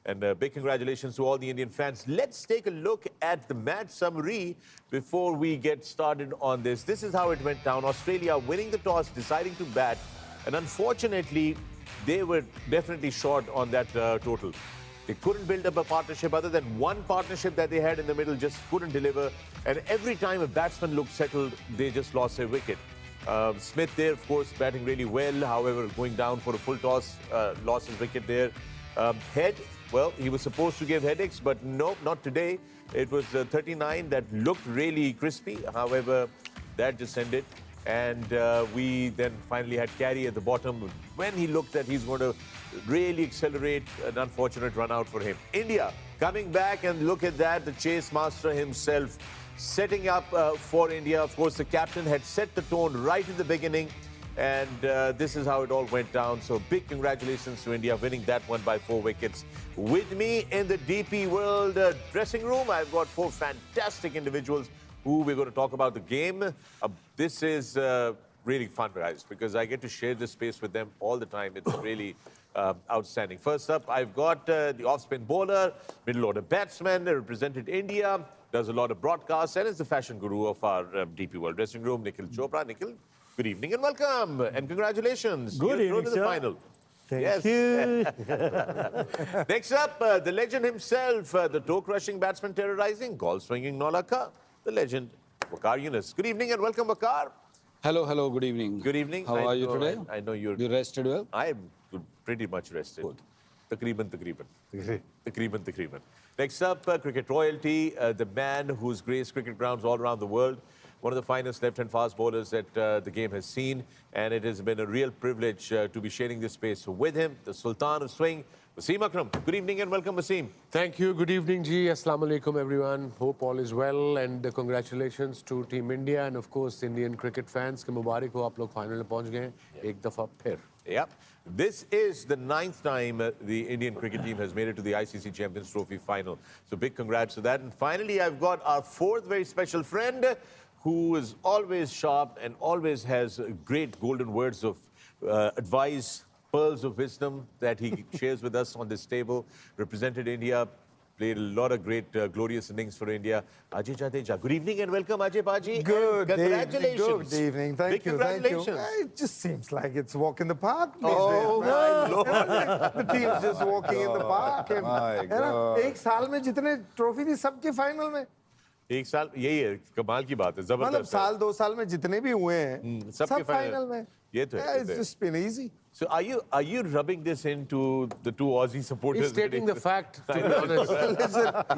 And big congratulations to all the Indian fans. Let's take a look at the match summary before we get started on this. This is how it went down. Australia winning the toss, deciding to bat. And unfortunately, they were definitely short on that total. They couldn't build up a partnership other than one partnership that they had in the middle, just couldn't deliver. And every time a batsman looked settled, they just lost their wicket. Smith there, of course, batting really well. However, going down for a full toss, lost his wicket there. Head, well, he was supposed to give headaches, but no, not today. It was 39 that looked really crispy. However, that just ended. And we then finally had Carey at the bottom. When he looked that he's going to really accelerate, an unfortunate run out for him. India coming back, and look at that, the chase master himself setting up for India. Of course, the captain had set the tone right in the beginning, and this is how it all went down. So big congratulations to India winning that one by 4 wickets. With me in the DP World dressing room, I've got 4 fantastic individuals who we're going to talk about the game. This is really fun, guys, because I get to share this space with them all the time. It's really outstanding. First up, I've got the off-spin bowler, middle-order batsman, represented India, does a lot of broadcasts, and is the fashion guru of our DP World dressing room, Nikhil Chopra. Nikhil, good evening and welcome, and congratulations. Good evening, to the sir. final. Thank you. Next up, the legend himself, the toe-crushing batsman terrorizing, golf-swinging Nolaka, the legend, Waqar Younis. Good evening and welcome, Waqar. Hello, good evening. Good evening. How are you today? I know you're... You rested well? I am pretty much rested. Good. Takriban. Next up, cricket royalty, the man who's graced cricket grounds all around the world. One of the finest left-hand fast bowlers that the game has seen. And it has been a real privilege to be sharing this space with him, the Sultan of Swing, Wasim Akram. Good evening and welcome, Wasim. Thank you. Good evening, Ji. Assalamu alaikum, everyone. Hope all is well. And congratulations to Team India and, of course, Indian cricket fans. Ke Mubarak ho, aap log final mein pahunch gaye. Ek dafa phir. Yep. This is the 9th time the Indian cricket team has made it to the ICC Champions Trophy final. So big congrats to that. And finally, I've got our 4th very special friend who is always sharp and always has great golden words of advice, pearls of wisdom that he shares with us on this table. Represented India, played a lot of great, glorious innings for India. Ajay Jadeja. Good evening and welcome, Ajay Paji. Good Congratulations. Good evening. Thank Big you. Congratulations. Thank you. It just seems like it's walk in the park. Oh, my Lord. The team's just walking in the park. And, My है ना, God. एक साल में जितने trophy थी सबके final में एक साल यही है कमाल की बात है मतलब जबरदस्त है। साल 2 साल में जितने भी हुए हैं सबके सब फाइनल फाइनल में ये तो है, Yeah, ये it's तो है। just been easy. So are you rubbing this into the 2 Aussie supporters? He's stating the fact, to be honest.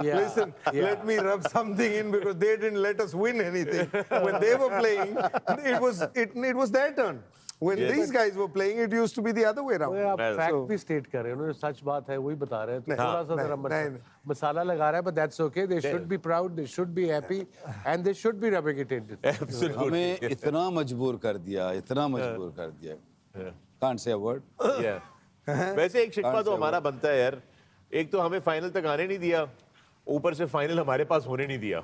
Listen, let me rub something in because they didn't let us win anything. When they were playing, it was their turn. When Yes. these guys were playing, it used to be the other way around. वो आप Well, fact so- भी state कर रहे हैं उन्होंने सच बात है वही बता रहे हैं तो नहीं, थोड़ा सा नहीं, जरा नहीं, मसाला लगा रहा है but that's okay they should be proud they should be happy and they should be rubbing it in. Absolutely. हमें इतना मजबूर कर दिया Can't say a word. Yeah. वैसे एक शिकवा तो हमारा बनता है यार एक तो हमें फाइनल तक आने नहीं दिया ऊपर से फाइनल हमारे पास होने नहीं दिया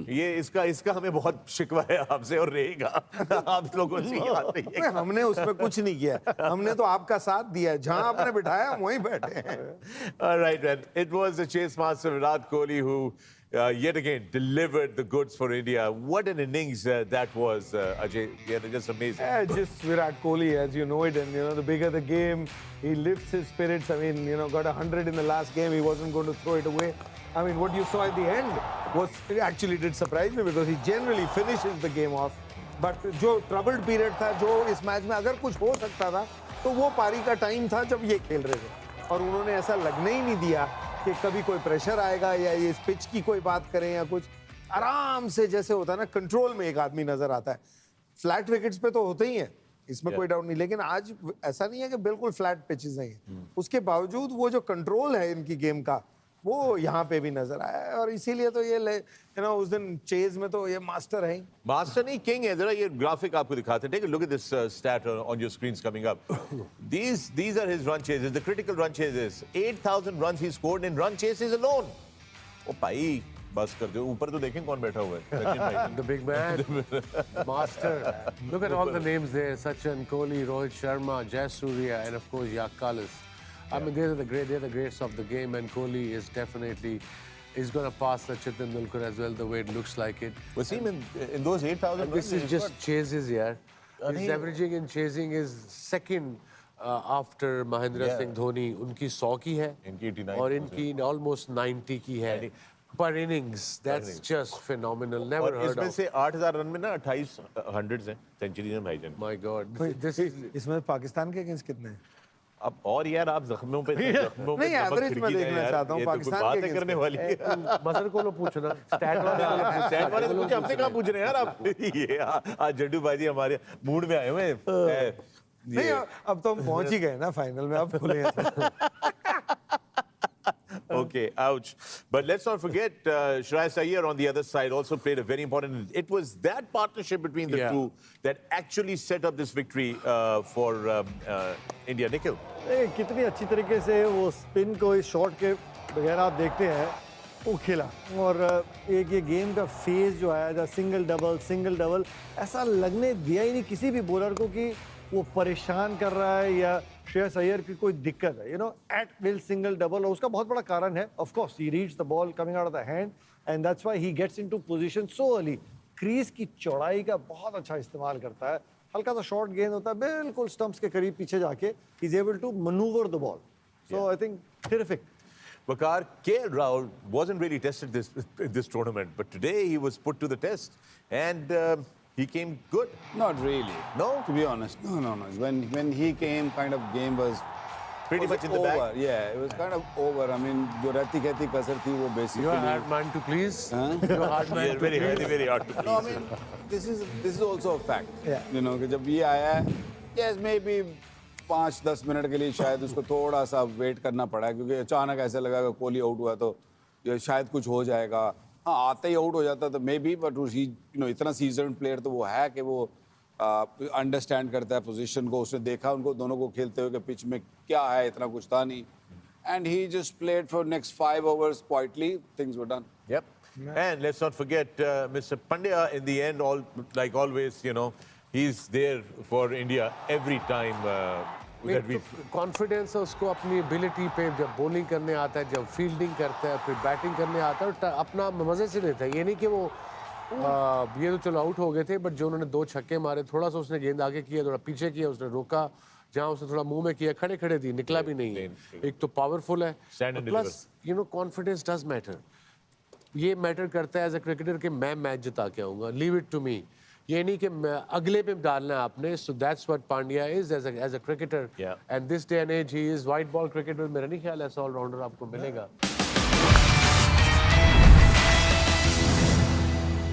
ये इसका हमें बहुत शिकवा है आपसे और रहेगा आप लोगों से ये बात नहीं है नहीं, हमने उसमें कुछ नहीं किया हमने तो आपका साथ दिया है जहां आपने बिठाया हम वहीं बैठे हैं All right, man. It was the chase master Virat Kohli who yet again delivered the goods for India. What an innings that was, Ajay. Yeah, just amazing. Yeah, just Virat Kohli, as you know it, and the bigger the game, he lifts his spirits. I mean, got 100 in the last game. He wasn't going to throw it away. I mean, what you saw at the end it actually did surprise me because he generally finishes the game off. But जो troubled period था, जो इस match में अगर कुछ हो सकता था, तो वो पारी का टाइम था जब ये खेल रहे थे. और उन्होंने ऐसा लगने ही नहीं दिया कि कभी कोई प्रेशर आएगा या ये पिच की कोई बात करें या कुछ. आराम से जैसे होता है ना, कंट्रोल में एक आदमी नजर आता है. फ्लैट विकेट्स पे तो होते ही हैं, इसमें कोई डाउट नहीं, लेकिन आज ऐसा नहीं है कि बिल्कुल फ्लैट पिचेस नहीं है. उसके बावजूद वो जो कंट्रोल है इनकी गेम का वो यहाँ पे भी नजर आया है और इसीलिए तो ये उस दिन चेज में तो ये मास्टर है. Master नहीं king है जरा ये ग्राफिक आपको दिखाते हैं. Take a look at this stat on your screens coming up. These are his run chases, the critical run chases. 8,000 runs he scored in run chases alone. ओ भाई बस कर दो ऊपर तो देखें कौन बैठा हुआ है. सचिन भाई. The big man, master. Look at all the names there: Sachin, Kohli, Rohit Sharma, Jayasuriya, and of course Yak Kalis. I mean, they're the greats of the game, and Kohli is definitely is going to pass Sachin Tendulkar as well. The way it looks like it. Wasim, in those 8,000 This is just chases, yeah. He's averaging in chasing is second after Mahendra Singh Dhoni. उनकी 100 की है इनकी 89 और इनकी almost 90 की है per innings. That's just phenomenal. Never और heard इसमें of. से 8,000 रन में ना 28 hundreds हैं, सेंचुरीज हैं भाईजान। My God, this is इसमें पाकिस्तान के अगेंस्ट कितने हैं? अब और यार आप जख्मों पे नहीं, average में देखना चाहता हूँ, ये तो पाकिस्तान बात के है करने वाली है। मजर को लो पूछना स्टैट वाले को लो सैड वाले तो कुछ हमसे कहाँ पूछ रहे हैं यार आप? ये आज जड्डू भाई हमारे मूड में आए हुए हैं। नहीं, अब तो हम पहुंच ही गए ना फाइनल में, अब खुले हैं। Okay, ouch. But let's not forget, Shreyas Iyer on the other side also played a very important. It was that partnership between the two that actually set up this victory for India. Nikhil. कितनी अच्छी तरीके से वो spin को इस shot के बगैर आप देखते हैं वो खेला, और एक ये गेम का फेज जो आया, सिंगल डबल ऐसा लगने दिया ही नहीं किसी भी बॉलर को कि वो परेशान कर रहा है या श्रेयस अय्यर की कोई दिक्कत है। एट विल सिंगल डबल, और उसका बहुत बड़ा कारण है of course he reads the ball coming out of the hand and that's why he gets into position so early. Crease की चौड़ाई का बहुत अच्छा इस्तेमाल करता है, हल्का सा शॉर्ट गेंद होता है बिल्कुल स्टंप्स के करीब पीछे जाके he is able to manoeuvre the ball, so I think terrific. Bakar, KL Rahul wasn't really tested this tournament, but today he was put to the test and he came good. Not really. No? To be honest, no. When he came, kind of game was Pretty much in the over. bag. Yeah, it was kind of over. I mean, जो रहती कहती कसर थी वो basically. You're a hard man to please. You're a hard man Yeah, to very, please. very, very hard to No, I please. mean, this is also a fact. Yeah. कि जब ये आया है, yes, maybe 5-10 मिनट के लिए शायद उसको थोड़ा सा वेट करना पड़ा, क्योंकि अचानक ऐसा लगा कि कोहली आउट हुआ तो ये शायद कुछ हो जाएगा। हाँ, आते ही आउट हो जाता तो मे बी, बट इतना सीजन प्लेयर तो वो है कि वो अंडरस्टैंड करता है पोजीशन को। उसने देखा उनको दोनों को खेलते हुए कि पिच में क्या है, इतना कुछ था नहीं, and he just played for next 5 overs quietly. Things were done. Yep. And let's not forget Mr. Pandya in the end, like always, he's there for India every time that we... confidence है उसको अपनी ability पे, जब bowling करने आता है, जब fielding करता है, फिर बैटिंग करने आता है, और अपना मजे से लेता है। ये नहीं कि वो ये तो चलो आउट हो गए थे, बट जो उन्होंने 2 छक्के मारे, थोड़ा सा उसने गेंद आगे किया, थोड़ा पीछे किया, उसने रोका, जहाँ उसने थोड़ा मुंह में किया, खड़े खड़े दी, निकला भी नहीं है। एक तो पावरफुल है, प्लस कॉन्फिडेंस डज मैटर। ये मैटर करता है एज अ क्रिकेटर कि मैं मैच जिता के आऊंगा, लीव इट टू मी। ये नहीं कि अगले पे डालना है आपने। So that's what Pandya is as a cricketer, and this day and as he is white ball cricket में मेरा नहीं ख्याल ऐसा ऑलराउंडर आपको मिलेगा।